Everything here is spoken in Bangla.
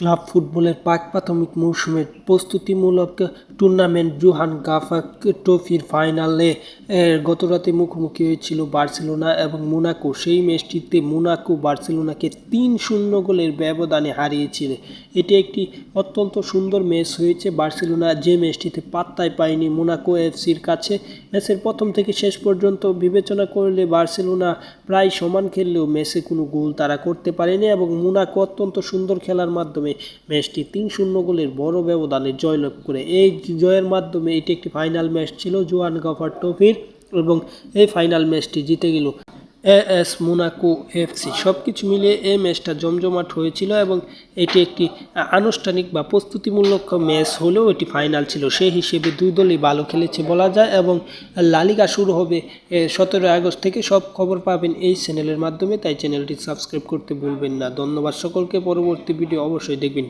ক্লাব ফুটবলের প্রাক-প্রাথমিক মৌসুমের প্রস্তুতিমূলক টুর্নামেন্ট জোহান ক্রাইফ ট্রফির ফাইনালে গতরাতে মুখোমুখি হয়েছিল বার্সেলোনা এবং মোনাকো। সেই ম্যাচটিতে মোনাকো বার্সেলোনাকে ৩-০ গোলের ব্যবধানে হারিয়েছিল। এটি একটি অত্যন্ত সুন্দর ম্যাচ হয়েছে। বার্সেলোনা যে ম্যাচটিতে পাত্তাই পায়নি মোনাকো এফসির কাছে। ম্যাচের প্রথম থেকে শেষ পর্যন্ত বিবেচনা করলে বার্সেলোনা প্রায় সমান খেললেও ম্যাচে কোনো গোল তারা করতে পারেনি এবং মোনাকো অত্যন্ত সুন্দর খেলার মাধ্যমে ম্যাচটি ৩-০ গোলের বড় ব্যবধানে জয়লাভ করে। এই জয়ের মাধ্যমে এটি একটি ফাইনাল ম্যাচ ছিল জোহান ক্রাইফ ট্রফির এবং এই ফাইনাল ম্যাচটি জিতে গেল এএস মোনাকো এফসি। সব কিছু মিলিয়ে এই ম্যাচটা জমজমাট হয়েছিল এবং এটি একটি আনুষ্ঠানিক বা প্রস্তুতিমূলক ম্যাচ হলেও এটি ফাইনাল ছিল। সেই হিসেবে দুই দলই ভালো খেলেছে বলা যায় এবং লা লিগা শুরু হবে 17 আগস্ট থেকে। সব খবর পাবেন এই চ্যানেলের মাধ্যমে, তাই চ্যানেলটি সাবস্ক্রাইব করতে ভুলবেন না। ধন্যবাদ সকলকে। পরবর্তী ভিডিও অবশ্যই দেখবেন।